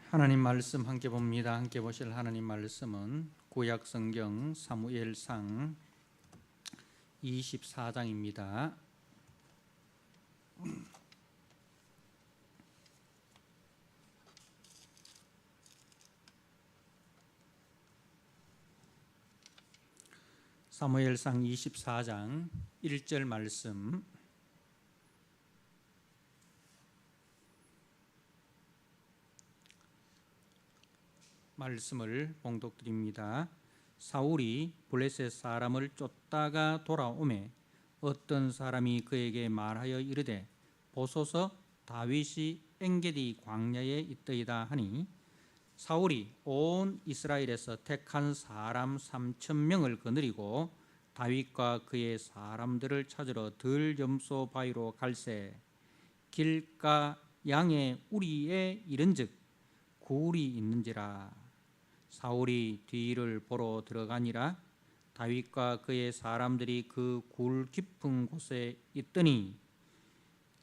하나님 말씀 함께 봅니다. 함께 보실 하나님 말씀은 구약 성경 사무엘상 24장입니다. 사무엘상 24장 1절 말씀을 봉독드립니다. 사울이 블레셋 사람을 쫓다가 돌아오매 어떤 사람이 그에게 말하여 이르되 보소서 다윗이 엔게디 광야에 있더이다 하니 사울이 온 이스라엘에서 택한 사람 3,000명을 거느리고 다윗과 그의 사람들을 찾으러 들 염소 바위로 갈새 길가 양의 우리에 이른즉 굴이 있는지라. 사울이 뒤를 보러 들어가니라. 다윗과 그의 사람들이 그 굴 깊은 곳에 있더니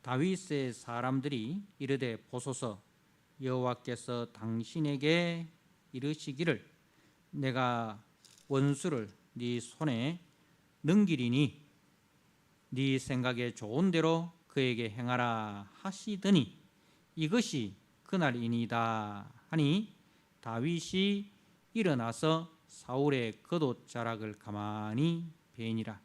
다윗의 사람들이 이르되 보소서 여호와께서 당신에게 이르시기를 내가 원수를 네 손에 넘기리니 네 생각에 좋은 대로 그에게 행하라 하시더니 이것이 그날이니이다 하니 다윗이 일어나서 사울의 겉옷자락을 가만히 베니라.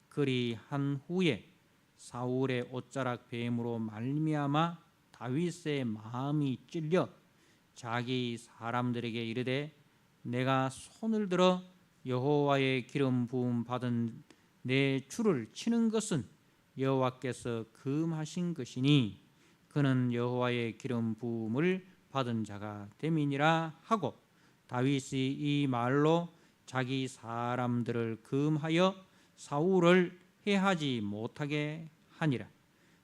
그리한 후에 사울의 옷자락 베임으로 말미암아 다윗의 마음이 찔려 자기 사람들에게 이르되 내가 손을 들어 여호와의 기름 부음 받은 내 주를 치는 것은 여호와께서 금하신 것이니 그는 여호와의 기름 부음을 받은 자가 됨이니라 하고 다윗이 이 말로 자기 사람들을 금하여 사울을 해하지 못하게 하니라.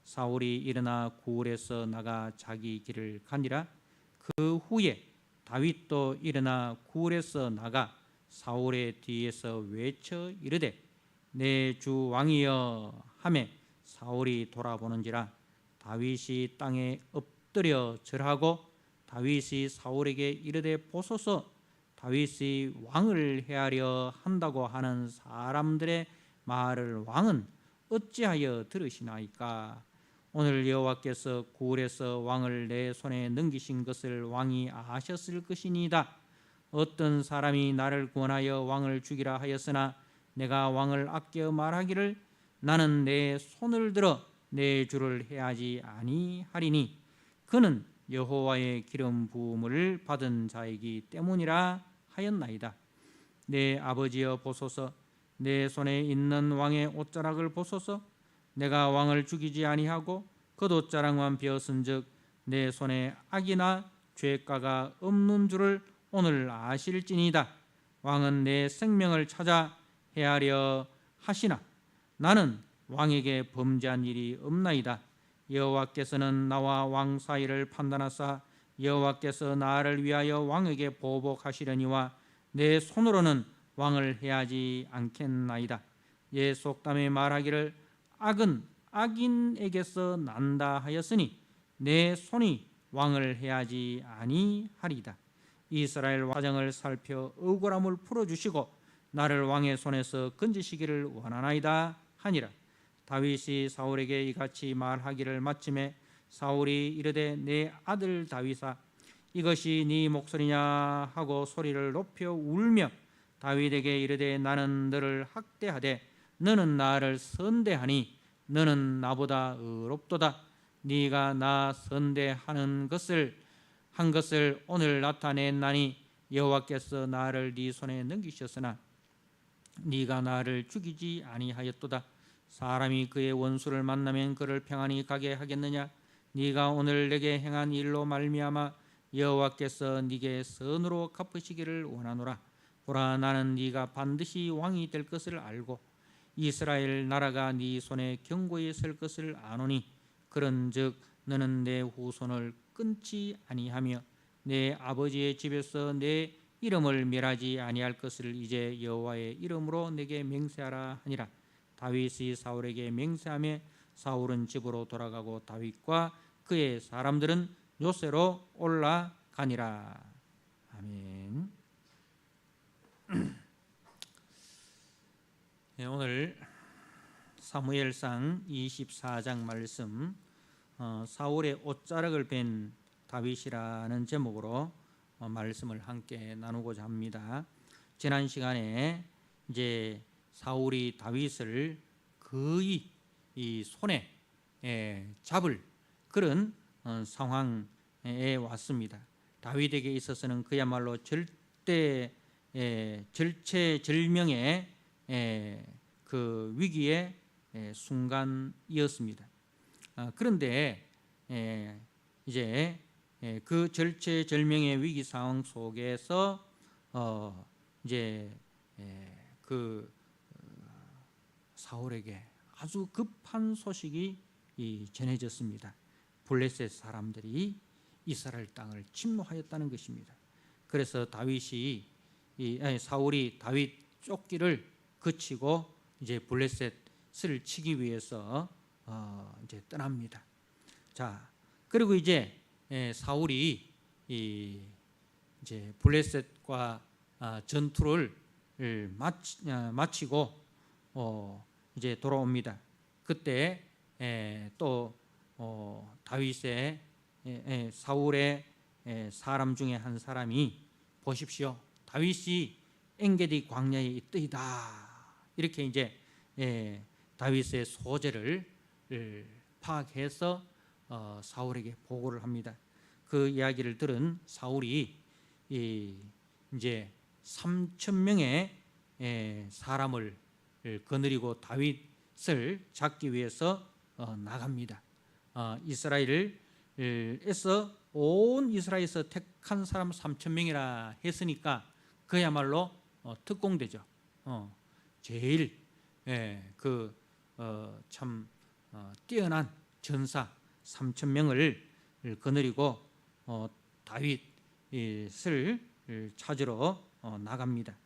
사울이 일어나 굴에서 나가 자기 길을 가니라. 그 후에 다윗도 일어나 굴에서 나가 사울의 뒤에서 외쳐 이르되 내 주 왕이여 하매 사울이 돌아보는지라. 다윗이 땅에 엎드려 절하고 다윗이 사울에게 이르되 보소서 다윗이 왕을 해하려 한다고 하는 사람들의 말을 왕은 어찌하여 들으시나이까. 오늘 여호와께서 굴에서 왕을 내 손에 넘기신 것을 왕이 아셨을 것이니이다. 어떤 사람이 나를 권하여 왕을 죽이라 하였으나 내가 왕을 아껴 말하기를 나는 내 손을 들어 내 주를 해하지 아니하리니 그는 여호와의 기름 부음을 받은 자이기 때문이라 하였나이다. 내 아버지여 보소서 내 손에 있는 왕의 옷자락을 보소서. 내가 왕을 죽이지 아니하고 겉옷자락만 베었은즉 내 손에 악이나 죄가가 없는 줄을 오늘 아실지니이다. 왕은 내 생명을 찾아 해하려 하시나 나는 왕에게 범죄한 일이 없나이다. 여호와께서는 나와 왕 사이를 판단하사 여호와께서 나를 위하여 왕에게 보복하시려니와 내 손으로는 왕을 해하지 않겠나이다. 예 속담에 말하기를 악은 악인에게서 난다 하였으니 내 손이 왕을 해하지 아니하리다. 이스라엘 와정을 살펴 억울함을 풀어주시고 나를 왕의 손에서 건지시기를 원하나이다 하니라. 다윗이 사울에게 이같이 말하기를 마침에 사울이 이르되 내 아들 다윗아 이것이 네 목소리냐 하고 소리를 높여 울며 다윗에게 이르되 나는 너를 학대하되 너는 나를 선대하니 너는 나보다 의롭도다. 네가 나 선대하는 것을 한 것을 오늘 나타냈나니 여호와께서 나를 네 손에 넘기셨으나 네가 나를 죽이지 아니하였도다. 사람이 그의 원수를 만나면 그를 평안히 가게 하겠느냐. 네가 오늘 내게 행한 일로 말미암아 여호와께서 네게 선으로 갚으시기를 원하노라. 보라 나는 네가 반드시 왕이 될 것을 알고 이스라엘 나라가 네 손에 견고히 설 것을 아노니 그런즉 너는 내 후손을 끊지 아니하며 내 아버지의 집에서 내 이름을 멸하지 아니할 것을 이제 여호와의 이름으로 내게 맹세하라 하니라. 다윗이 사울에게 맹세하며 사울은 집으로 돌아가고 다윗과 그의 사람들은 요새로 올라 가니라. 아멘. 네, 오늘 사무엘상 24장 말씀, 사울의 옷자락을 벤 다윗이라는 제목으로 말씀을 함께 나누고자 합니다. 지난 시간에 이제 사울이 다윗을 거의 이 손에 잡을 그런 상황에 왔습니다. 다윗에게 있어서는 그야말로 절체절명의 그 위기의 순간이었습니다. 그런데 이제 그 절체절명의 위기 상황 속에서 이제 그 사울에게 아주 급한 소식이 전해졌습니다. 블레셋 사람들이 이스라엘 땅을 침노하였다는 것입니다. 그래서 사울이 다윗 쫓기를 그치고 이제 블레셋을 치기 위해서 이제 떠납니다. 자, 그리고 이제 사울이 이제 블레셋과 전투를 마치고 이제 돌아옵니다. 그때 또 다윗의 사울의 사람 중에 한 사람이 보십시오, 다윗이 엔게디 광야에 있더이다, 이렇게 이제 다윗의 소재를 파악해서 사울에게 보고를 합니다. 그 이야기를 들은 사울이 이제 3,000명의 사람을 거느리고 다윗을 잡기 위해서 나갑니다. 이스라엘에서 온 이스라엘에서 택한 사람 3,000명이라 했으니까 그야말로 특공대죠. 제일 참 뛰어난 전사 3,000명을 거느리고 다윗을 찾으러 나갑니다.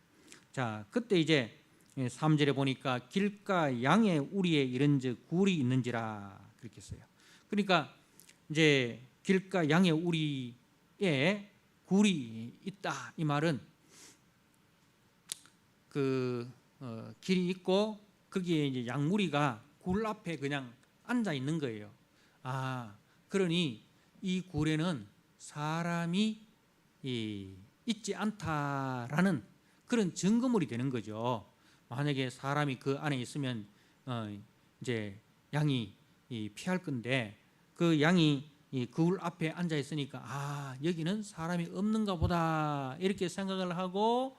자, 그때 이제 3절에 보니까 길가 양의 우리에 이른즉 굴이 있는지라 그렇게 써요. 그러니까 이제 길가 양의 우리에 굴이 있다, 이 말은 그 길이 있고 거기에 이제 양무리가 굴 앞에 그냥 앉아 있는 거예요. 그러니 이 굴에는 사람이 있지 않다라는 그런 증거물이 되는 거죠. 만약에 사람이 그 안에 있으면 이제 양이 피할 건데, 그 양이 굴 앞에 앉아 있으니까 여기는 사람이 없는가 보다, 이렇게 생각을 하고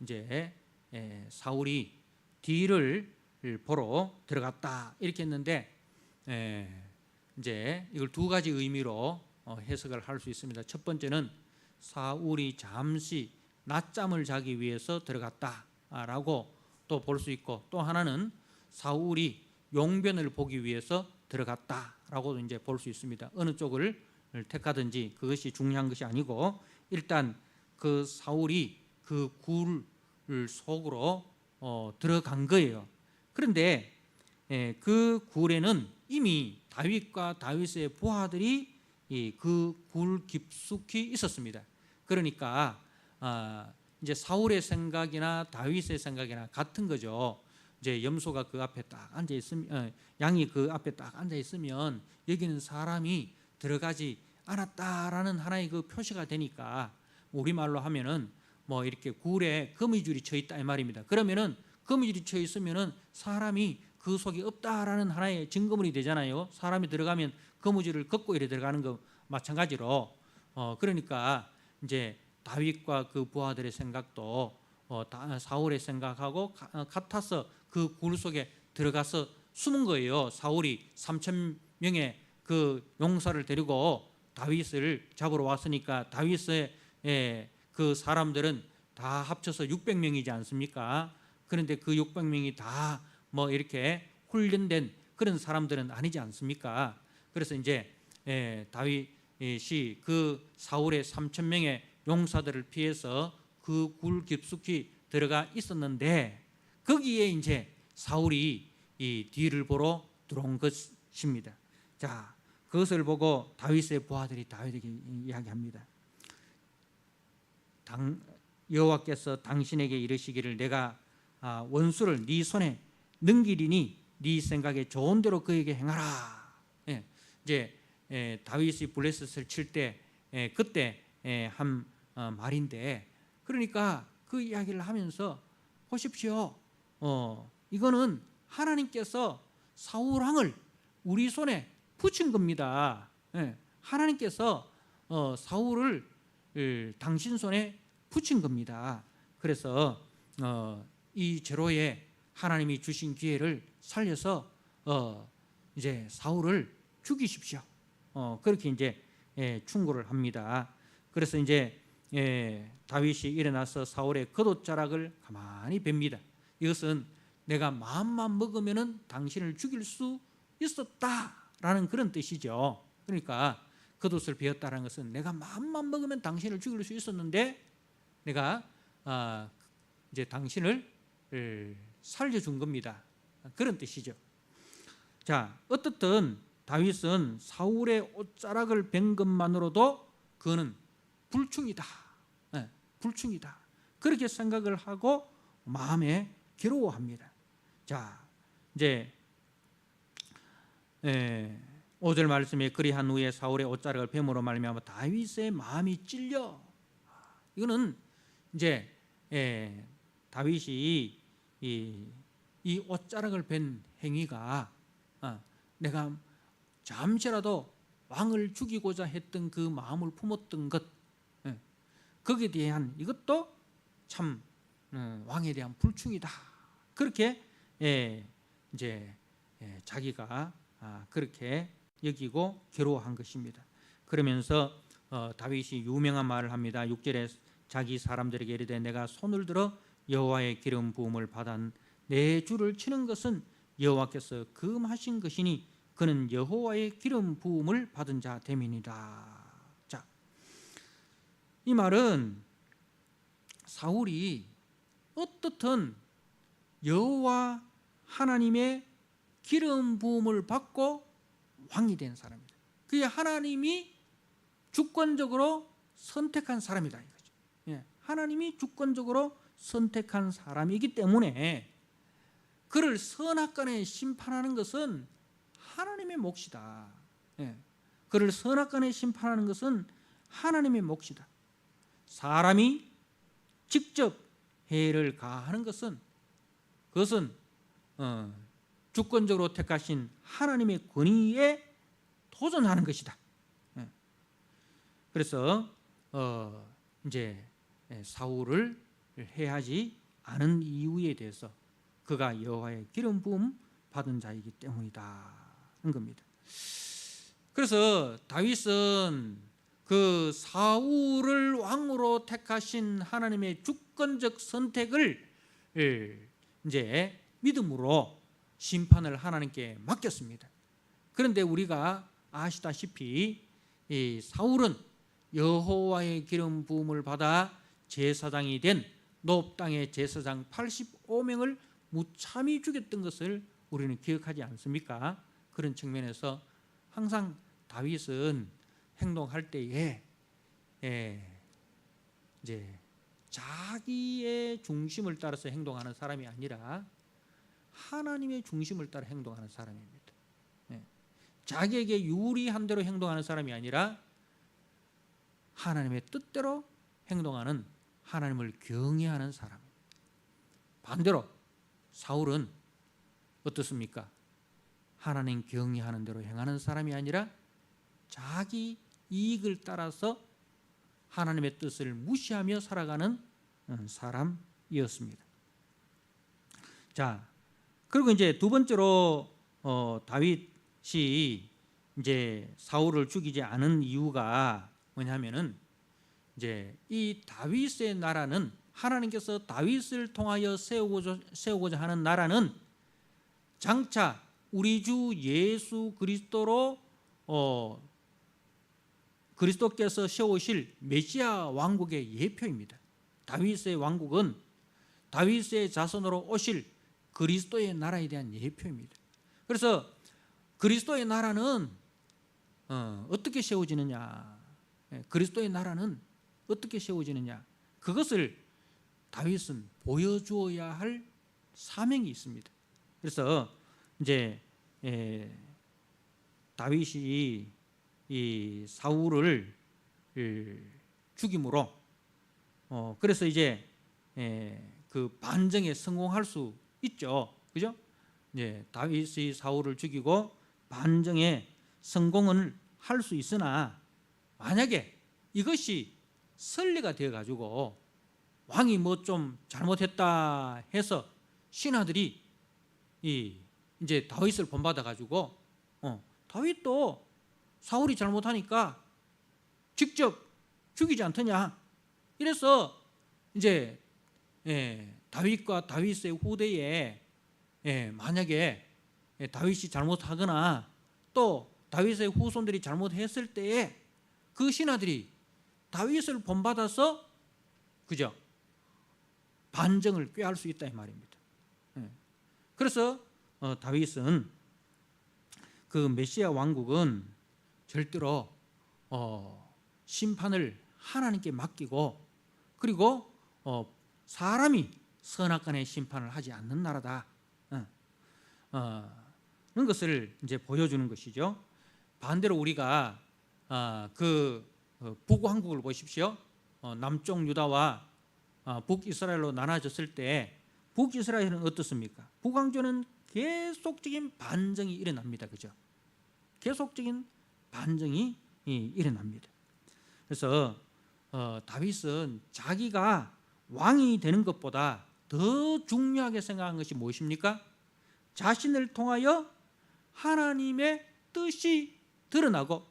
이제 사울이 뒤를 보러 들어갔다, 이렇게 했는데 이제 이걸 두 가지 의미로 해석을 할 수 있습니다. 첫 번째는 사울이 잠시 낮잠을 자기 위해서 들어갔다라고 또 볼 수 있고, 또 하나는 사울이 용변을 보기 위해서 들어갔다라고도 이제 볼 수 있습니다. 어느 쪽을 택하든지 그것이 중요한 것이 아니고, 일단 그 사울이 그 굴 속으로 들어간 거예요. 그런데 그 굴에는 이미 다윗과 다윗의 부하들이 그 굴 깊숙이 있었습니다. 그러니까 이제 사울의 생각이나 다윗의 생각이나 같은 거죠. 이제 염소가 그 앞에 딱 앉아 있으면, 양이 그 앞에 딱 앉아 있으면 여기는 사람이 들어가지 않았다라는 하나의 그 표시가 되니까, 우리말로 하면은 뭐 이렇게 굴에 거미줄이 쳐 있다 이 말입니다. 그러면은 거미줄이 쳐 있으면은 사람이 그 속에 없다라는 하나의 증거물이 되잖아요. 사람이 들어가면 거미줄을 걷고 이래 들어가는 거 마찬가지로, 그러니까 이제 다윗과 그 부하들의 생각도 사울의 생각하고 같아서 그 굴 속에 들어가서 숨은 거예요. 사울이 3,000명의 그 용사를 데리고 다윗을 잡으러 왔으니까 다윗의 그 사람들은 다 합쳐서 600명이지 않습니까? 그런데 그 600명이 다 뭐 이렇게 훈련된 그런 사람들은 아니지 않습니까? 그래서 이제 다윗이 그 사울의 3,000명의 용사들을 피해서 그 굴 깊숙이 들어가 있었는데, 거기에 이제 사울이 이 뒤를 보러 들어온 것입니다. 자, 그것을 보고 다윗의 부하들이 다윗에게 이야기합니다. 여호와께서 당신에게 이르시기를 내가 원수를 네 손에 넘기리니 네 생각에 좋은 대로 그에게 행하라. 이제 다윗이 블레셋을 칠 때 그때 한 말인데, 그러니까 그 이야기를 하면서 보십시오. 이거는 하나님께서 사울 왕을 우리 손에 붙인 겁니다. 하나님께서 사울을 당신 손에 붙인 겁니다. 그래서 이 제로에 하나님이 주신 기회를 살려서 이제 사울을 죽이십시오. 그렇게 이제 충고를 합니다. 그래서 이제 다윗이 일어나서 사울의 겉옷자락을 가만히 뵙니다. 이것은 내가 마음만 먹으면은 당신을 죽일 수 있었다라는 그런 뜻이죠. 그러니까 겉옷을 베었다는 것은 내가 마음만 먹으면 당신을 죽일 수 있었는데 내가 이제 당신을 살려준 겁니다. 그런 뜻이죠. 자, 어떻든 다윗은 사울의 옷자락을 벤 것만으로도 그는 불충이다. 불충이다. 그렇게 생각을 하고 마음에 괴로워합니다. 자, 이제 5절 말씀에 그리한 후에 사울의 옷자락을 뱀으로 말미암아 다윗의 마음이 찔려. 이거는 이제 다윗이 이 옷자락을 벤 행위가 내가 잠시라도 왕을 죽이고자 했던 그 마음을 품었던 것, 거기에 대한 이것도 참 왕에 대한 불충이다. 그렇게 이제 자기가 그렇게 여기고 괴로워한 것입니다. 그러면서 다윗이 유명한 말을 합니다. 6절에 자기 사람들에게 이르되 내가 손을 들어 여호와의 기름 부음을 받아 내 주를 치는 것은 여호와께서 금하신 것이니 그는 여호와의 기름 부음을 받은 자 됨이니라. 자, 이 말은 사울이 어떻든 여호와 하나님의 기름 부음을 받고 왕이 된 사람이다. 그게 하나님이 주권적으로 선택한 사람이다 이거죠. 하나님이 주권적으로 선택한 사람이기 때문에 그를 선악간에 심판하는 것은 하나님의 몫이다. 그를 선악간에 심판하는 것은 하나님의 몫이다. 사람이 직접 해를 가하는 것은 그것은 주권적으로 택하신 하나님의 권위에 도전하는 것이다. 그래서 이제 사울을 해하지 않은 이유에 대해서 그가 여호와의 기름 부음 받은 자이기 때문이다 하는 겁니다. 그래서 다윗은 그 사울을 왕으로 택하신 하나님의 주권적 선택을 이제 믿음으로 심판을 하나님께 맡겼습니다. 그런데 우리가 아시다시피 이 사울은 여호와의 기름 부음을 받아 제사장이 된 노 땅의 제사장 85명을 무참히 죽였던 것을 우리는 기억하지 않습니까? 그런 측면에서 항상 다윗은 행동할 때에 이제 자기의 중심을 따라서 행동하는 사람이 아니라 하나님의 중심을 따라 행동하는 사람입니다. 자기에게 유리한 대로 행동하는 사람이 아니라 하나님의 뜻대로 행동하는 하나님을 경외하는 사람입니다. 반대로 사울은 어떻습니까? 하나님 경외하는 대로 행하는 사람이 아니라 자기 이익을 따라서 하나님의 뜻을 무시하며 살아가는 사람이었습니다. 자, 그리고 이제 두 번째로 다윗이 이제 사울을 죽이지 않은 이유가 뭐냐면은 이제 이 다윗의 나라는 하나님께서 다윗을 통하여 세우고자 하는 나라는 장차 우리 주 예수 그리스도로 그리스도께서 세우실 메시아 왕국의 예표입니다. 다윗의 왕국은 다윗의 자손으로 오실 그리스도의 나라에 대한 예표입니다. 그래서 그리스도의 나라는 어떻게 세워지느냐, 그리스도의 나라는 어떻게 세워지느냐, 그것을 다윗은 보여주어야 할 사명이 있습니다. 그래서 이제 다윗이 이 사울을 죽임으로 그래서 이제 그 반정에 성공할 수 있죠, 그죠? 이제 다윗이 사울을 죽이고 반정에 성공을 할 수 있으나 만약에 이것이 선례가 되어 가지고 왕이 뭐 좀 잘못했다 해서 신하들이 이제 다윗을 본받아 가지고 다윗도 사울이 잘못하니까 직접 죽이지 않더냐, 이래서 이제 다윗과 다윗의 후대에 만약에 다윗이 잘못하거나 또 다윗의 후손들이 잘못했을 때에 그 신하들이 다윗을 본받아서 그죠, 반정을 꾀할 수 있다 이 말입니다. 그래서 다윗은 그 메시아 왕국은 절대로 심판을 하나님께 맡기고, 그리고 사람이 선악간의 심판을 하지 않는 나라다, 그런 것을 이제 보여주는 것이죠. 반대로 우리가 그 북왕국을 보십시오. 남쪽 유다와 북이스라엘로 나눠졌을 때 북이스라엘은 어떻습니까? 북왕조는 계속적인 반정이 일어납니다, 그죠? 계속적인 반정이 일어납니다. 그래서 다윗은 자기가 왕이 되는 것보다 더 중요하게 생각한 것이 무엇입니까? 자신을 통하여 하나님의 뜻이 드러나고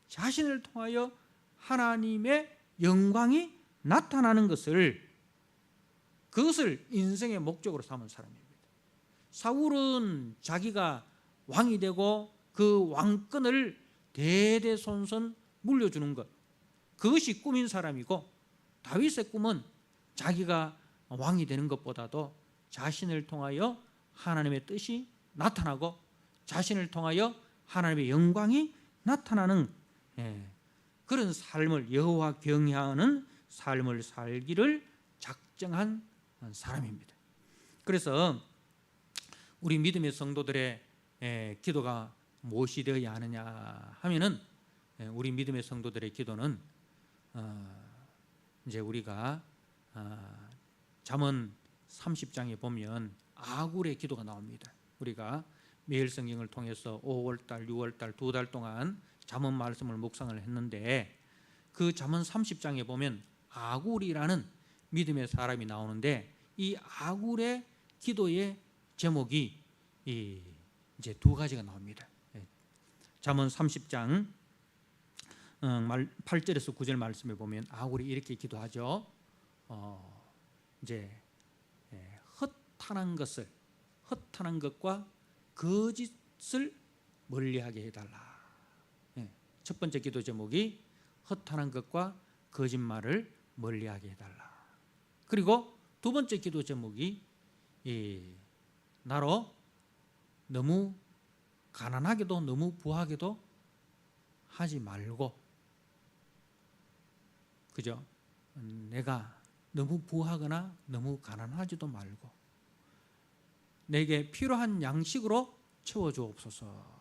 자신을 통하여 하나님의 영광이 나타나는 것을, 그것을 인생의 목적으로 삼은 사람입니다. 사울은 자기가 왕이 되고 그 왕권을 대대손손 물려주는 것, 그것이 꿈인 사람이고, 다윗의 꿈은 자기가 왕이 되는 것보다도 자신을 통하여 하나님의 뜻이 나타나고 자신을 통하여 하나님의 영광이 나타나는 그런 삶을, 여호와 경외하는 삶을 살기를 작정한 사람입니다. 그래서 우리 믿음의 성도들의 기도가 무엇이 되어야 하느냐 하면은, 우리 믿음의 성도들의 기도는 이제 우리가 잠언 30장에 보면 아굴의 기도가 나옵니다. 우리가 매일 성경을 통해서 5월달, 6월달 2달 동안 잠언 말씀을 묵상을 했는데, 그 잠언 30장에 보면 아굴이라는 믿음의 사람이 나오는데, 이 아굴의 기도의 제목이 이제 두 가지가 나옵니다. 잠언 30장 8절에서 9절 말씀에 보면 아굴이 이렇게 기도하죠. 이제 허탄한 것과 거짓을 멀리하게 해달라. 첫 번째 기도 제목이 허탄한 것과 거짓말을 멀리하게 해달라. 그리고 두 번째 기도 제목이 나로 너무 가난하게도 너무 부하게도 하지 말고, 그죠? 내가 너무 부하거나 너무 가난하지도 말고 내게 필요한 양식으로 채워주옵소서.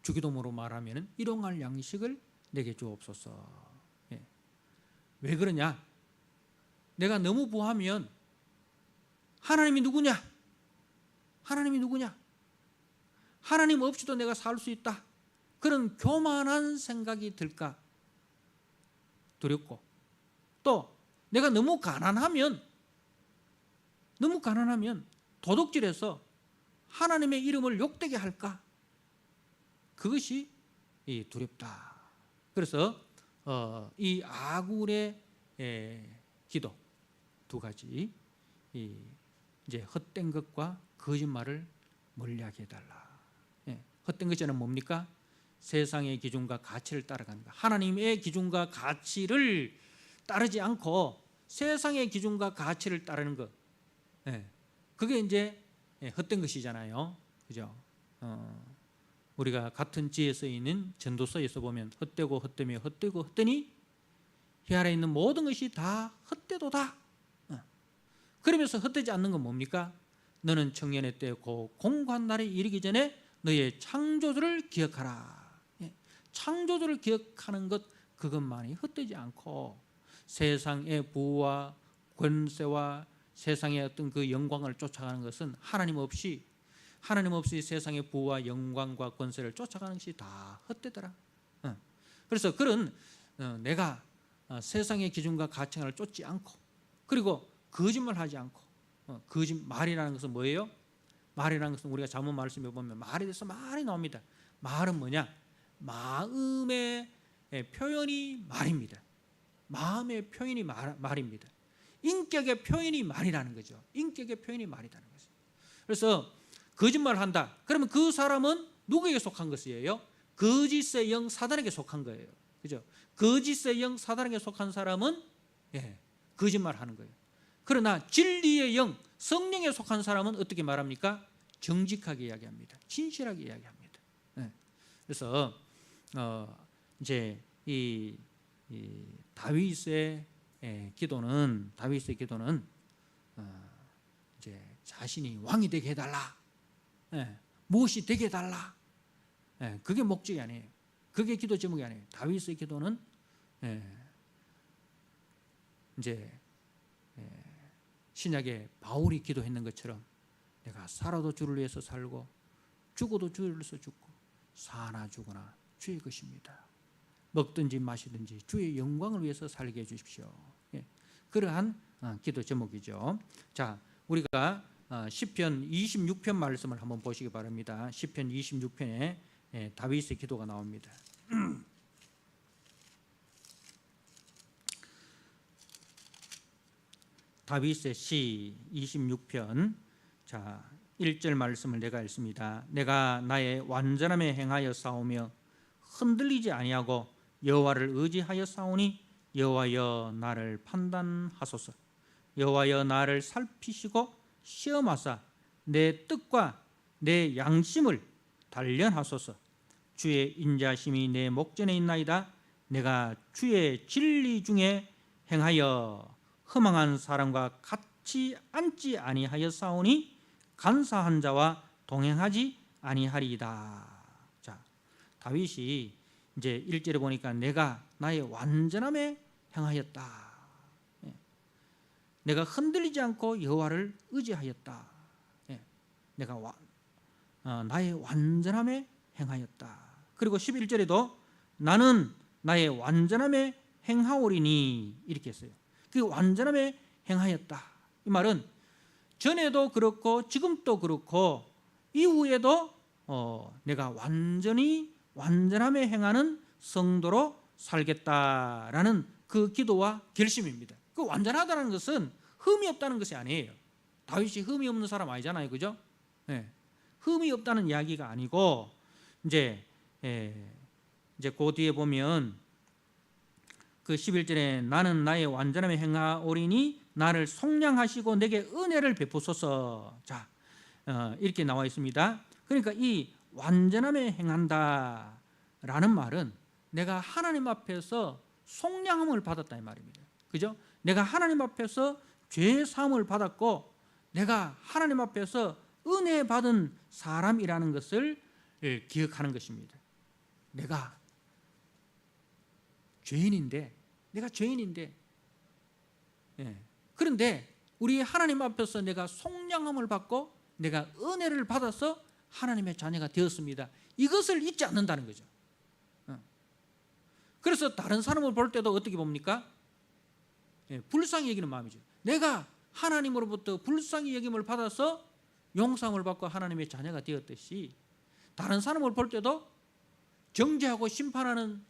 주기도문으로 말하면 일용할 양식을 내게 주옵소서. 왜 그러냐? 내가 너무 부하면 하나님이 누구냐? 하나님이 누구냐? 하나님 없이도 내가 살 수 있다, 그런 교만한 생각이 들까 두렵고, 또 내가 너무 가난하면 도둑질해서 하나님의 이름을 욕되게 할까, 그것이 두렵다. 그래서 이 아굴의 기도 두 가지, 이제 헛된 것과 거짓말을 멀리하게 해달라. 헛된 것은 뭡니까? 세상의 기준과 가치를 따라가는 것, 하나님의 기준과 가치를 따르지 않고 세상의 기준과 가치를 따르는 것, 그게 이제 헛된 것이잖아요, 그죠? 우리가 같은 지에 써 있는 전도서에서 보면 헛되고 헛되며 헛되고 헛되니 이 아래에 있는 모든 것이 다 헛되도다. 그러면서 헛되지 않는 건 뭡니까? 너는 청년의 때 고 공고한 날에 이르기 전에 너의 창조주를 기억하라. 창조주를 기억하는 것, 그것만이 헛되지 않고 세상의 부와 권세와 세상의 어떤 그 영광을 쫓아가는 것은 하나님 없이 세상의 부와 영광과 권세를 쫓아가는 것이 다 헛되더라. 그래서 그런 내가 세상의 기준과 가치관을 쫓지 않고, 그리고 거짓말하지 않고, 거짓말이라는 것은 뭐예요? 말이라는 것은 우리가 잘못 말씀해 보면 말에 대해서 말이 나옵니다. 말은 뭐냐? 마음의 표현이 말입니다. 마음의 표현이 말입니다. 인격의 표현이 말이라는 거죠. 인격의 표현이 말이라는 거죠. 그래서 거짓말을 한다. 그러면 그 사람은 누구에게 속한 것이에요? 거짓의 영 사단에게 속한 거예요. 그죠? 거짓의 영 사단에게 속한 사람은 거짓말하는 거예요. 그러나 진리의 영 성령에 속한 사람은 어떻게 말합니까? 정직하게 이야기합니다. 진실하게 이야기합니다. 그래서 이제 이 다윗의 기도는 이제 자신이 왕이 되게 해달라. 무엇이 되게 해달라. 그게 목적이 아니에요. 그게 기도 제목이 아니에요. 다윗의 기도는 이제 신약에 바울이 기도했는 것처럼 내가 살아도 주를 위해서 살고 죽어도 주를 위해서 죽고 사나 죽으나 주의 것입니다. 먹든지 마시든지 주의 영광을 위해서 살게 해주십시오. 그러한 기도 제목이죠. 자, 우리가 시편 26편 말씀을 한번 보시기 바랍니다. 시편 26편에 다윗의 기도가 나옵니다. 다윗의 시 26편, 자 1절 말씀을 내가 읽습니다. 내가 나의 완전함에 행하여 싸우며 흔들리지 아니하고 여호와를 의지하여 싸우니 여호와여 나를 판단하소서. 여호와여 나를 살피시고 시험하사 내 뜻과 내 양심을 단련하소서. 주의 인자심이 내 목전에 있나이다. 내가 주의 진리 중에 행하여 허망한 사람과 같이 앉지 아니하여 싸우니 간사한 자와 동행하지 아니하리이다. 자, 다윗이 이제 1절에 보니까 내가 나의 완전함에 행하였다. 내가 흔들리지 않고 여호와를 의지하였다. 내가 나의 완전함에 행하였다. 그리고 11절에도 나는 나의 완전함에 행하오리니 이렇게 했어요. 그 완전함에 행하였다. 이 말은 전에도 그렇고 지금도 그렇고 이후에도 내가 완전함에 행하는 성도로 살겠다라는 그 기도와 결심입니다. 그 완전하다는 것은 흠이 없다는 것이 아니에요. 다윗이 흠이 없는 사람 아니잖아요, 그죠? 흠이 없다는 이야기가 아니고 이제 그 뒤에 보면 그 11절에 나는 나의 완전함에 행하오리니 나를 속량하시고 내게 은혜를 베푸소서. 자, 이렇게 나와 있습니다. 그러니까 이 완전함에 행한다라는 말은 내가 하나님 앞에서 속량함을 받았다 이 말입니다. 그죠? 내가 하나님 앞에서 죄 사함을 받았고 내가 하나님 앞에서 은혜 받은 사람이라는 것을 기억하는 것입니다. 내가 죄인인데 그런데 우리 하나님 앞에서 내가 속량함을 받고 내가 은혜를 받아서 하나님의 자녀가 되었습니다. 이것을 잊지 않는다는 거죠. 그래서 다른 사람을 볼 때도 어떻게 봅니까? 불쌍히 여기는 마음이죠. 내가 하나님으로부터 불쌍히 여김을 받아서 용서함을 받고 하나님의 자녀가 되었듯이 다른 사람을 볼 때도 정죄하고 심판하는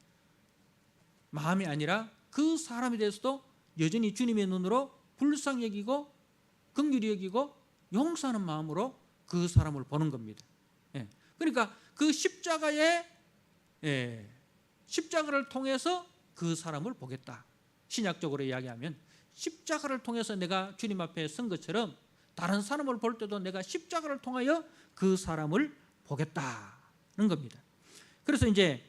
마음이 아니라 그 사람에 대해서도 여전히 주님의 눈으로 불쌍히 여기고 긍휼히 여기고 용서하는 마음으로 그 사람을 보는 겁니다. 그러니까 그 십자가를 통해서 그 사람을 보겠다. 신약적으로 이야기하면 십자가를 통해서 내가 주님 앞에 선 것처럼 다른 사람을 볼 때도 내가 십자가를 통하여 그 사람을 보겠다. 겁니다. 그래서 이제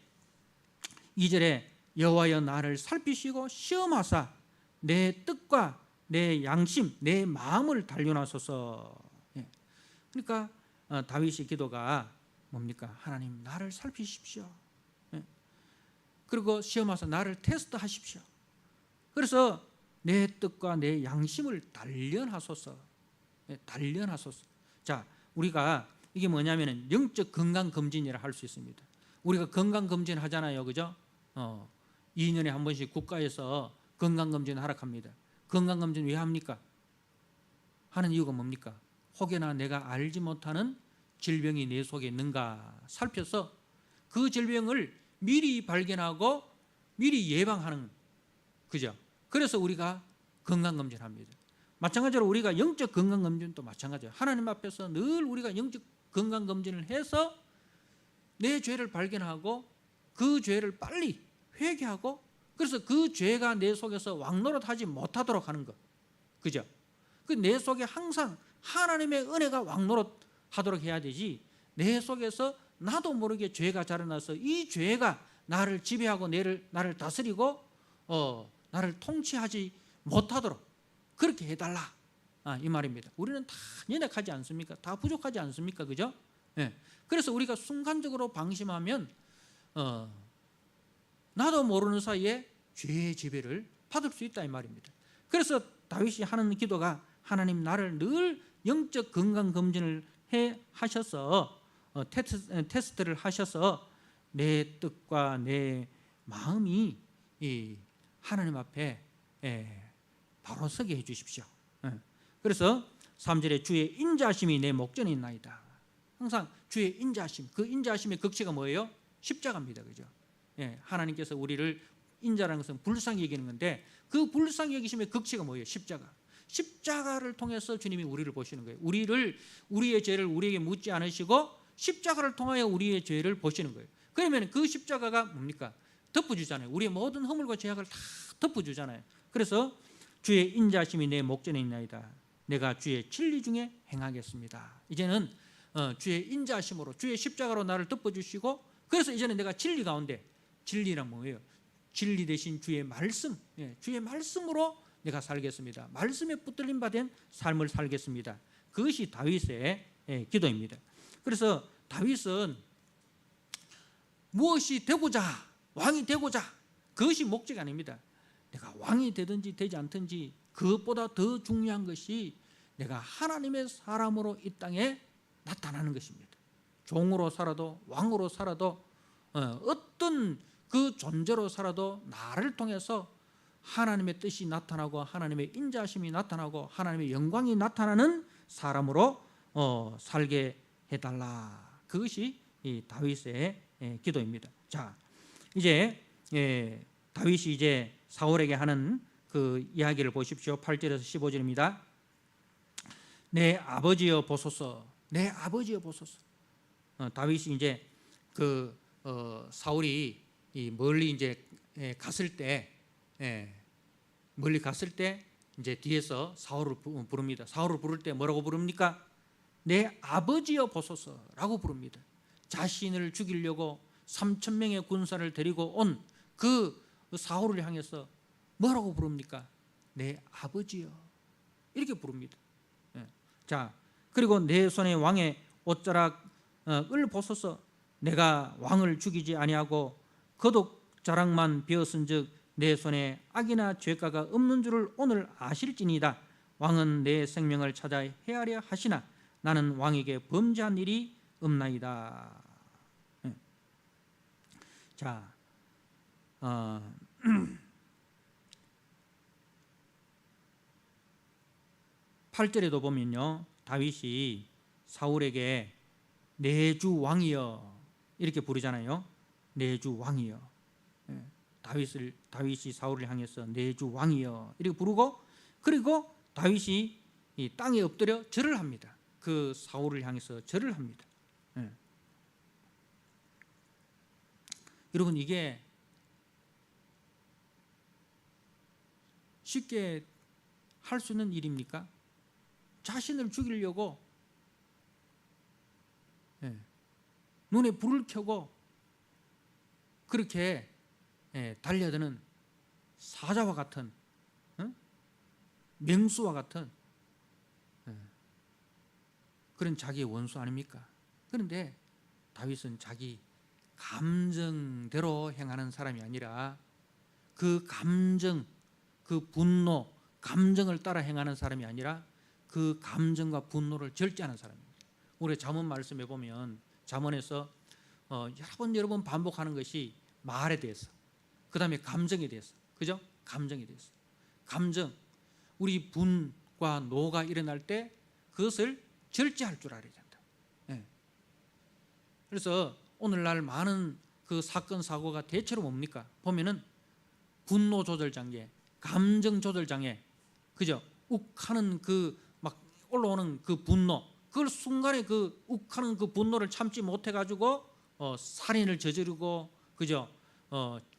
2절에 여호와여 나를 살피시고 시험하사 내 뜻과 내 양심, 내 마음을 단련하소서. 그러니까 다윗의 기도가 뭡니까? 하나님 나를 살피십시오. 그리고 시험하사 나를 테스트하십시오. 그래서 내 뜻과 내 양심을 단련하소서. 단련하소서. 자, 우리가 이게 뭐냐면은 영적 건강 검진이라 할 수 있습니다. 우리가 건강 검진 하잖아요, 그죠? 2년에 한 번씩 국가에서 건강 검진 하라 합니다. 건강 검진 왜 합니까? 하는 이유가 뭡니까? 혹여나 내가 알지 못하는 질병이 내 속에 있는가 살펴서 그 질병을 미리 발견하고 미리 예방하는, 그죠? 그래서 우리가 건강검진합니다. 마찬가지로 우리가 영적 건강검진도 마찬가지예요. 하나님 앞에서 늘 우리가 영적 건강검진을 해서 내 죄를 발견하고 그 죄를 빨리 회개하고 그래서 그 죄가 내 속에서 왕노릇하지 못하도록 하는 것, 그죠? 그 내 속에 항상 하나님의 은혜가 왕노릇하도록 해야 되지, 내 속에서 나도 모르게 죄가 자라나서 이 죄가 나를 지배하고 나를 다스리고 나를 통치하지 못하도록 그렇게 해달라, 이 말입니다. 우리는 다 연약하지 않습니까? 다 부족하지 않습니까? 그죠? 그래서 우리가 순간적으로 방심하면 나도 모르는 사이에 죄의 지배를 받을 수 있다 이 말입니다. 그래서 다윗이 하는 기도가 하나님 나를 늘 영적 건강 검진을 하셔서 테스트를 하셔서 내 뜻과 내 마음이 하나님 앞에 바로 서게 해주십시오. 그래서 3절에 주의 인자하심이 내 목전에 있나이다. 항상 주의 인자하심, 그 인자하심의 극치가 뭐예요? 십자가입니다. 그죠? 하나님께서 우리를 인자라는 것은 불쌍히 여기는 건데 그 불쌍히 여기심의 극치가 뭐예요? 십자가. 십자가를 통해서 주님이 우리를 보시는 거예요. 우리의 죄를 우리에게 묻지 않으시고 십자가를 통하여 우리의 죄를 보시는 거예요. 그러면 그 십자가가 뭡니까? 덮어주잖아요. 우리의 모든 허물과 죄악을 다 덮어주잖아요. 그래서 주의 인자심이 내 목전에 있나이다. 내가 주의 진리 중에 행하겠습니다. 이제는 주의 인자심으로 주의 십자가로 나를 덮어주시고 그래서 이제는 내가 진리 가운데, 진리란 뭐예요? 진리 대신 주의 말씀, 주의 말씀으로 내가 살겠습니다. 말씀에 붙들림 받은 삶을 살겠습니다. 그것이 다윗의 기도입니다. 그래서 다윗은 무엇이 되고자, 왕이 되고자, 그것이 목적이 아닙니다. 내가 왕이 되든지 되지 않든지 그것보다 더 중요한 것이 내가 하나님의 사람으로 이 땅에 나타나는 것입니다. 종으로 살아도 왕으로 살아도 어떤 그 존재로 살아도 나를 통해서 하나님의 뜻이 나타나고 하나님의 인자심이 나타나고 하나님의 영광이 나타나는 사람으로 살게 해달라. 그것이 이 다윗의 기도입니다. 자, 이제 다윗이 이제 사울에게 하는 그 이야기를 보십시오. 8절에서 15절입니다. 내 아버지여 보소서, 내 아버지여 보소서. 다윗이 이제 그 사울이 멀리 이제 갔을 때, 멀리 갔을 때 이제 뒤에서 사울을 부릅니다. 사울을 부를 때 뭐라고 부릅니까? 내 아버지여 보소서라고 부릅니다. 자신을 죽이려고 3,000명의 군사를 데리고 온 그 사울을 향해서 뭐라고 부릅니까? 내 아버지여, 이렇게 부릅니다. 자, 그리고 내 손에 왕의 옷자락을 보소서. 내가 왕을 죽이지 아니하고 거독 자락만 베었은즉 내 손에 악이나 죄가가 없는 줄을 오늘 아실지니이다. 왕은 내 생명을 찾아 헤아려 하시나 나는 왕에게 범죄한 일이 없나이다. 자, 8절에도 보면요, 다윗이 사울에게 내 주 왕이여 이렇게 부르잖아요. 내 주 왕이여. 다윗이 사울을 향해서 내 주 왕이여 이렇게 부르고, 그리고 다윗이 이 땅에 엎드려 절을 합니다. 그 사울을 향해서 절을 합니다. 여러분, 이게 쉽게 할 수 있는 일입니까? 자신을 죽이려고 눈에 불을 켜고 그렇게 달려드는 사자와 같은, 맹수와 같은 그런 자기의 원수 아닙니까? 그런데 다윗은 자기 감정대로 행하는 사람이 아니라 그 감정, 그 분노, 감정을 따라 행하는 사람이 아니라 그 감정과 분노를 절제하는 사람입니다. 우리 잠언 말씀해 보면 잠언에서 여러 번 반복하는 것이 말에 대해서, 그 다음에 감정에 대해서, 그죠? 감정에 대해서. 감정, 우리 분과 노가 일어날 때 그것을 절제할 줄 알아야 된다. 그래서 오늘날 많은 그 사건 사고가 대체로 뭡니까? 보면은 분노 조절 장애, 감정 조절 장애, 그죠? 욱하는 그 막 올라오는 그 분노, 그걸 순간에 그 욱하는 그 분노를 참지 못해 가지고 살인을 저지르고, 그죠?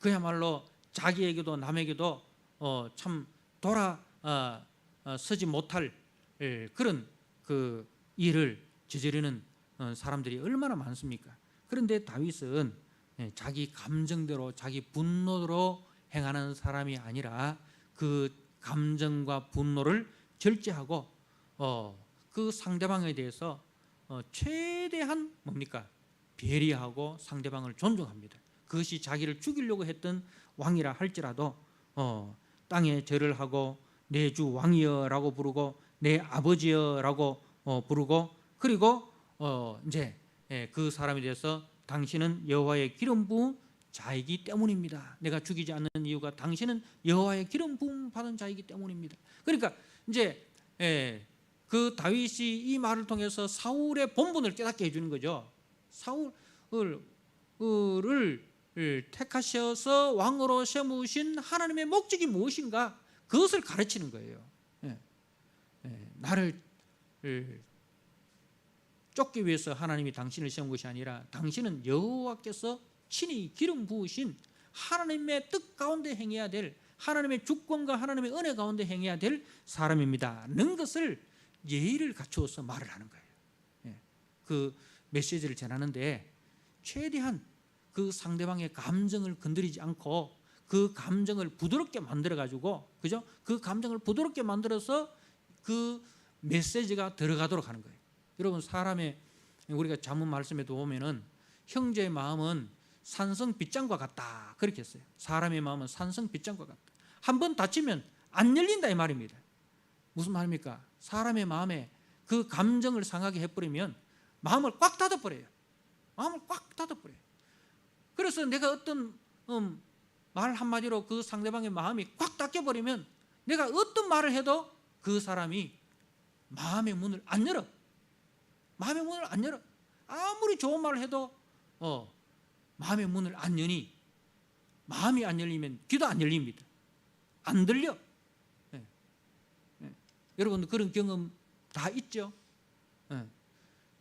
그야말로 자기에게도 남에게도 참 서지 못할 그런 그 일을 저지르는 사람들이 얼마나 많습니까? 그런데 다윗은 자기 감정대로, 자기 분노로 행하는 사람이 아니라 그 감정과 분노를 절제하고 그 상대방에 대해서 최대한 뭡니까? 배려하고 상대방을 존중합니다. 그것이 자기를 죽이려고 했던 왕이라 할지라도 땅에 절을 하고 내 주 왕이여라고 부르고 내 아버지여라고 부르고, 그리고 이제 그 사람에 대해서 당신은 여호와의 기름 부은 자이기 때문입니다. 내가 죽이지 않는 이유가 당신은 여호와의 기름 부음 받은 자이기 때문입니다. 그러니까 이제 그 다윗이 이 말을 통해서 사울의 본분을 깨닫게 해주는 거죠. 사울을 택하셔서 왕으로 세우신 하나님의 목적이 무엇인가, 그것을 가르치는 거예요. 나를 쫓기 위해서 하나님이 당신을 세운 것이 아니라 당신은 여호와께서 친히 기름 부으신 하나님의 뜻 가운데 행해야 될, 하나님의 주권과 하나님의 은혜 가운데 행해야 될 사람입니다 는 것을 예의를 갖추어서 말을 하는 거예요. 그 메시지를 전하는데 최대한 그 상대방의 감정을 건드리지 않고 그 감정을 부드럽게 만들어 가지고, 그죠? 그 감정을 부드럽게 만들어서 그 메시지가 들어가도록 하는 거예요. 여러분, 사람의, 우리가 잠언 말씀에도 보면은 형제의 마음은 산성 빗장과 같다 그렇게 했어요. 사람의 마음은 산성 빗장과 같다. 한번 다치면 안 열린다 이 말입니다. 무슨 말입니까? 사람의 마음에 그 감정을 상하게 해버리면 마음을 꽉 닫아버려요. 마음을 꽉 닫아버려요. 그래서 내가 어떤 말 한마디로 그 상대방의 마음이 꽉 닫혀버리면 내가 어떤 말을 해도 그 사람이 마음의 문을 안 열어. 마음의 문을 안 열어. 아무리 좋은 말을 해도 마음의 문을 안 여니, 마음이 안 열리면 귀도 안 열립니다. 안 들려. 여러분 그런 경험 다 있죠?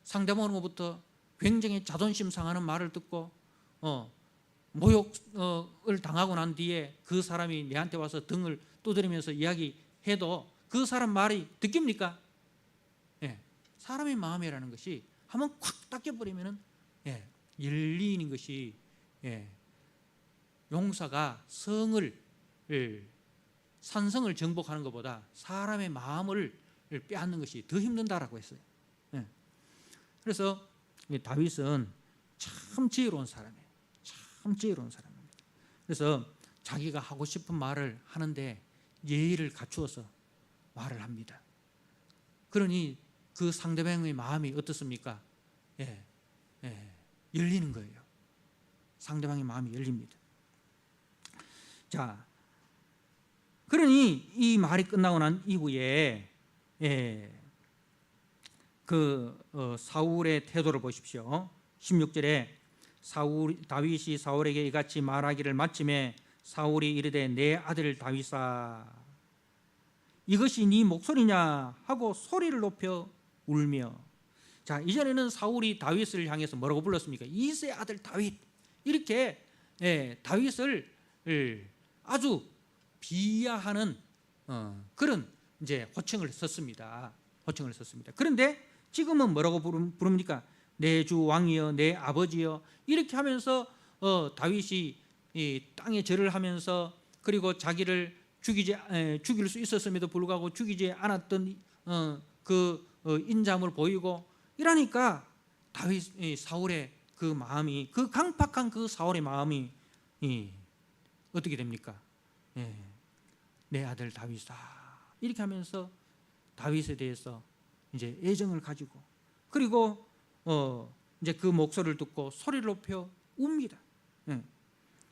상대방으로부터 굉장히 자존심 상하는 말을 듣고 모욕을 당하고 난 뒤에 그 사람이 내한테 와서 등을 두드리면서 이야기해도 그 사람 말이 듣깁니까? 사람의 마음이라는 것이 한번 콱 닦여버리면 열리는 것이, 용사가 산성을 정복하는 것보다 사람의 마음을 빼앗는 것이 더 힘든다라고 했어요. 그래서 다윗은 참 지혜로운 사람이에요. 참 지혜로운 사람입니다. 그래서 자기가 하고 싶은 말을 하는데 예의를 갖추어서 말을 합니다. 그러니 그 상대방의 마음이 어떻습니까? 열리는 거예요. 상대방의 마음이 열립니다. 자, 그러니 이 말이 끝나고 난 이후에 사울의 태도를 보십시오. 16절에 다윗이 사울에게 이같이 말하기를 마침에 사울이 이르되 내 아들 다윗아 이것이 네 목소리냐 하고 소리를 높여 울며. 자, 이전에는 사울이 다윗을 향해서 뭐라고 불렀습니까? 이새의 아들 다윗. 이렇게 다윗을 아주 비하하는 그런 이제 호칭을 썼습니다. 그런데 지금은 뭐라고 부릅니까? 내 주 왕이여 내 아버지여 이렇게 하면서 다윗이 이 땅에 절을 하면서 그리고 자기를 죽일 수 있었음에도 불구하고 죽이지 않았던 인자함을 보이고 이러니까 사울의 그 마음이 그 강팍한 그 사울의 마음이 어떻게 됩니까? 내 아들 다윗아 이렇게 하면서 다윗에 대해서 이제 애정을 가지고 그리고 이제 그 목소리를 듣고 소리를 높여 웁니다.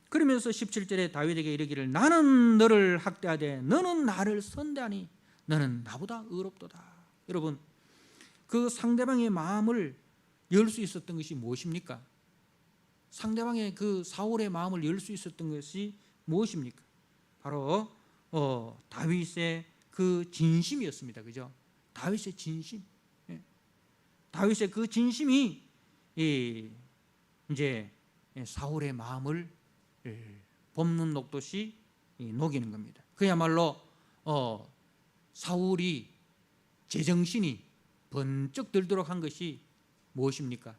그러면서 17절에 다윗에게 이르기를 나는 너를 학대하되 너는 나를 선대하니 너는 나보다 의롭도다. 여러분 그 상대방의 마음을 열 수 있었던 것이 무엇입니까? 상대방의 그 사울의 마음을 열 수 있었던 것이 무엇입니까? 바로 다윗의 그 진심이었습니다. 그죠? 다윗의 진심. 다윗의 그 진심이 이제 사울의 마음을 볶는 녹듯이 녹이는 겁니다. 그야말로 사울이 제정신이 번쩍 들도록 한 것이 무엇입니까?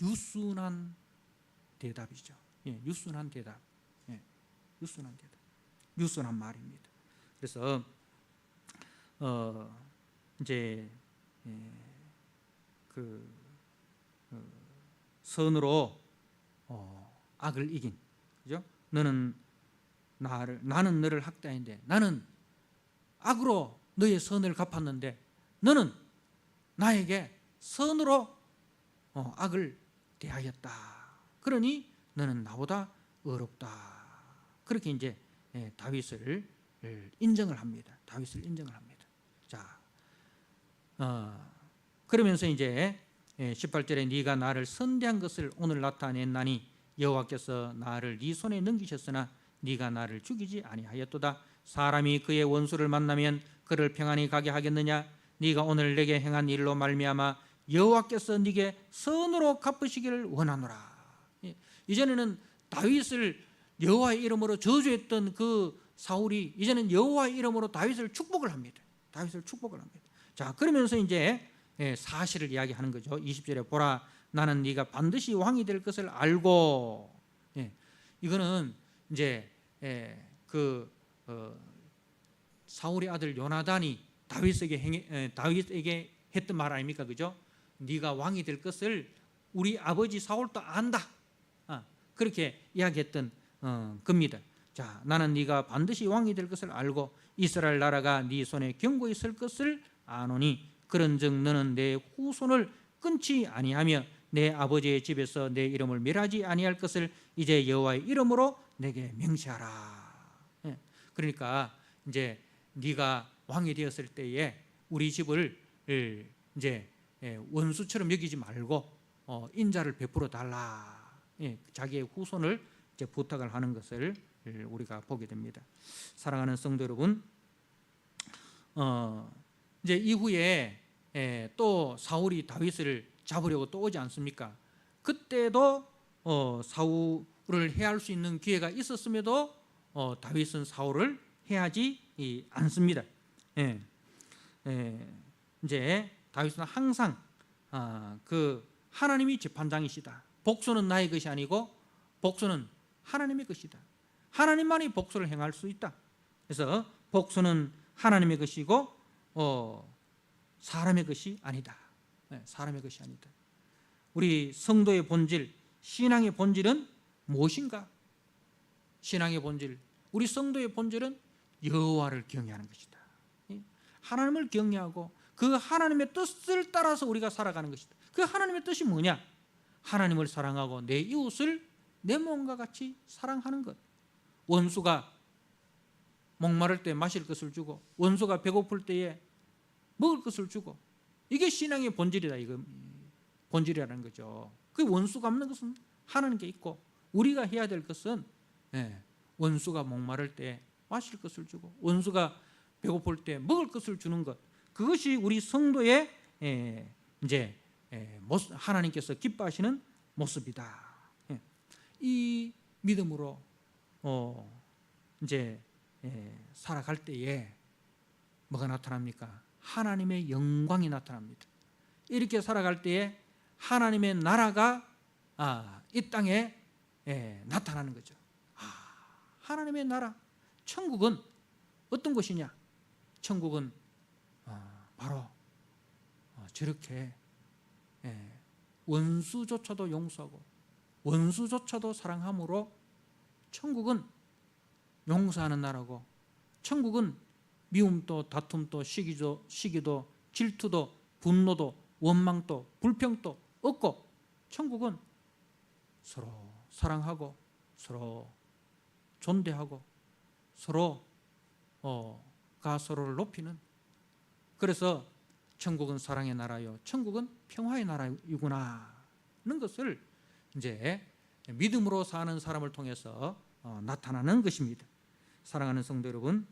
유순한 대답이죠. 유순한 대답. 유순한 대답. 유순한 말입니다. 그래서 이제 선으로 악을 이긴, 그죠? 나는 너를 학대하는데 나는 악으로 너의 선을 갚았는데 너는 나에게 선으로 악을 대하였다. 그러니 너는 나보다 의롭다. 그렇게 이제 다윗을 인정을 합니다. 다윗을 인정을 합니다. 자, 그러면서 이제 18절에 네가 나를 선대한 것을 오늘 나타냈나니 여호와께서 나를 네 손에 넘기셨으나 네가 나를 죽이지 아니하였도다. 사람이 그의 원수를 만나면 그를 평안히 가게 하겠느냐? 네가 오늘 내게 행한 일로 말미암아 여호와께서 네게 선으로 갚으시기를 원하노라. 이전에는 다윗을 여호와의 이름으로 저주했던 그 사울이 이제는 여호와의 이름으로 다윗을 축복을 합니다. 다윗을 축복을 합니다. 자, 그러면서 이제 사실을 이야기하는 거죠. 20절에 보라 나는 네가 반드시 왕이 될 것을 알고. 이거는 이제 사울의 아들 요나단이 다윗에게 했던 말 아닙니까? 그죠? 네가 왕이 될 것을 우리 아버지 사울도 안다. 그렇게 이야기했던 겁니다. 자, 나는 네가 반드시 왕이 될 것을 알고 이스라엘 나라가 네 손에 견고히 설 것을 아노니 그런즉 너는 내 후손을 끊지 아니하며 내 아버지의 집에서 내 이름을 멸하지 아니할 것을 이제 여호와의 이름으로 내게 명시하라. 그러니까 이제 네가 왕이 되었을 때에 우리 집을 이제 원수처럼 여기지 말고 인자를 베풀어 달라. 자기의 후손을 이제 부탁을 하는 것을 우리가 보게 됩니다. 사랑하는 성도 여러분, 이제 이후에 또 사울이 다윗을 잡으려고 또 오지 않습니까? 그때도 사울을 해할 수 있는 기회가 있었음에도 다윗은 사울을 해하지 않습니다. 이제 다윗은 항상 그 하나님이 재판장이시다. 복수는 나의 것이 아니고 복수는 하나님의 것이다. 하나님만이 복수를 행할 수 있다. 그래서 복수는 하나님의 것이고 사람의 것이 아니다. 사람의 것이 아니다. 우리 성도의 본질, 신앙의 본질은 무엇인가? 신앙의 본질, 우리 성도의 본질은 여호와를 경외하는 것이다. 하나님을 경외하고 그 하나님의 뜻을 따라서 우리가 살아가는 것이다. 그 하나님의 뜻이 뭐냐? 하나님을 사랑하고 내 이웃을 내 몸과 같이 사랑하는 것. 원수가 목마를 때 마실 것을 주고 원수가 배고플 때에 먹을 것을 주고 이게 신앙의 본질이다. 이거 본질이라는 거죠. 그 원수가 없는 것은 하나님께 있고 우리가 해야 될 것은 원수가 목마를 때 마실 것을 주고 원수가 배고플 때 먹을 것을 주는 것. 그것이 우리 성도의 이제 하나님께서 기뻐하시는 모습이다. 이 믿음으로 이제 살아갈 때에 뭐가 나타납니까? 하나님의 영광이 나타납니다. 이렇게 살아갈 때에 하나님의 나라가 이 땅에 나타나는 거죠. 하나님의 나라, 천국은 어떤 것이냐? 천국은 바로 저렇게 원수조차도 용서하고 원수조차도 사랑함으로 천국은 용서하는 나라고, 천국은 미움도 다툼도 시기도 질투도 분노도 원망도 불평도 없고, 천국은 서로 사랑하고 서로 존대하고 서로가 서로를 높이는, 그래서 천국은 사랑의 나라요 천국은 평화의 나라이구나 하는 것을 이제 믿음으로 사는 사람을 통해서 나타나는 것입니다. 사랑하는 성도 여러분,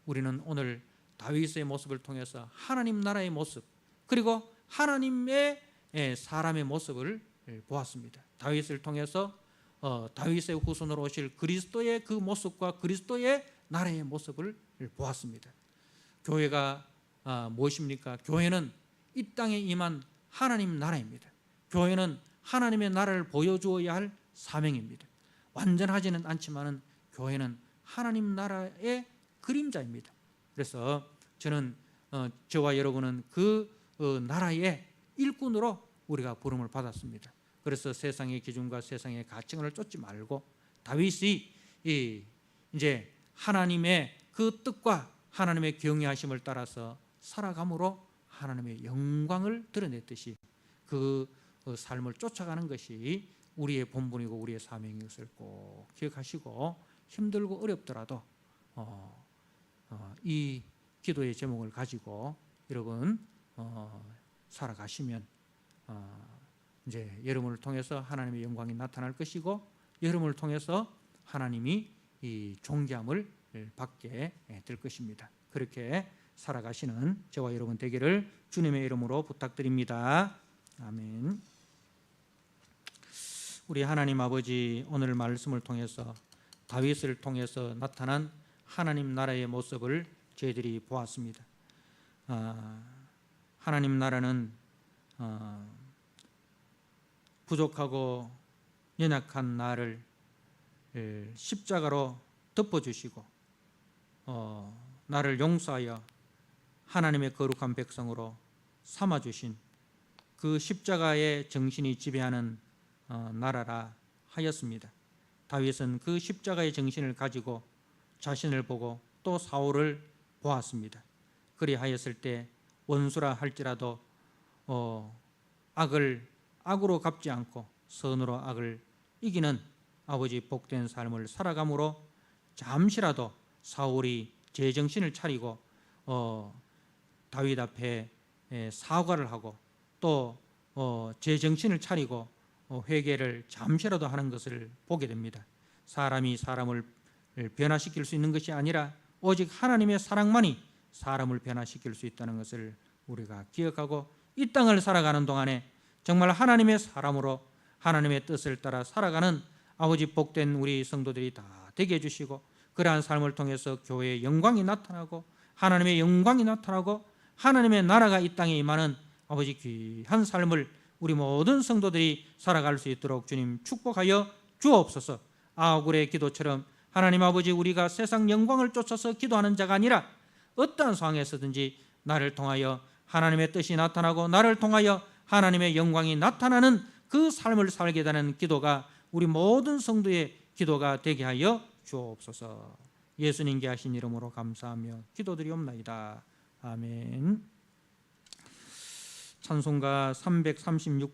우리는 오늘 다윗의 모습을 통해서 하나님 나라의 모습, 그리고 하나님의 사람의 모습을 보았습니다. 다윗을 통해서 다윗의 후손으로 오실 그리스도의 그 모습과 그리스도의 나라의 모습을 보았습니다. 교회가 무엇입니까? 교회는 이 땅에 임한 하나님 나라입니다. 교회는 하나님의 나라를 보여주어야 할 사명입니다. 완전하지는 않지만 교회는 하나님 나라의 그림자입니다. 그래서 저는 저와 여러분은 그 나라의 일꾼으로 우리가 부름을 받았습니다. 그래서 세상의 기준과 세상의 가치관을 쫓지 말고 다윗이 이제 하나님의 그 뜻과 하나님의 경외하심을 따라서 살아감으로 하나님의 영광을 드러냈듯이 그 삶을 쫓아가는 것이 우리의 본분이고 우리의 사명인 것을 꼭 기억하시고, 힘들고 어렵더라도 이 기도의 제목을 가지고 여러분 살아가시면 이제 여러분을 통해서 하나님의 영광이 나타날 것이고, 여러분을 통해서 하나님이 이 존귀함을 받게 될 것입니다. 그렇게 살아가시는 저와 여러분 되기를 주님의 이름으로 부탁드립니다. 아멘. 우리 하나님 아버지, 오늘 말씀을 통해서 다윗을 통해서 나타난 하나님 나라의 모습을 저희들이 보았습니다. 하나님 나라는 부족하고 연약한 나를 십자가로 덮어주시고 나를 용서하여 하나님의 거룩한 백성으로 삼아주신 그 십자가의 정신이 지배하는 나라라 하였습니다. 다윗은 그 십자가의 정신을 가지고 자신을 보고 또 사울을 보았습니다. 그리하였을 때 원수라 할지라도 악을 악으로 갚지 않고 선으로 악을 이기는 아버지 복된 삶을 살아감으로 잠시라도 사울이 제정신을 차리고 다윗 앞에 사과를 하고 또 제정신을 차리고 회개를 잠시라도 하는 것을 보게 됩니다. 사람이 사람을 변화시킬 수 있는 것이 아니라 오직 하나님의 사랑만이 사람을 변화시킬 수 있다는 것을 우리가 기억하고, 이 땅을 살아가는 동안에 정말 하나님의 사람으로 하나님의 뜻을 따라 살아가는 아버지 복된 우리 성도들이 다 되게 해주시고, 그러한 삶을 통해서 교회의 영광이 나타나고 하나님의 영광이 나타나고 하나님의 나라가 이 땅에 임하는 아버지 귀한 삶을 우리 모든 성도들이 살아갈 수 있도록 주님 축복하여 주옵소서. 아굴의 기도처럼 하나님 아버지, 우리가 세상 영광을 쫓아서 기도하는 자가 아니라 어떠한 상황에서든지 나를 통하여 하나님의 뜻이 나타나고 나를 통하여 하나님의 영광이 나타나는 그 삶을 살게 되는 기도가 우리 모든 성도의 기도가 되게 하여 주옵소서. 예수님께 하신 이름으로 감사하며 기도드리옵나이다. 아멘. 찬송가 336장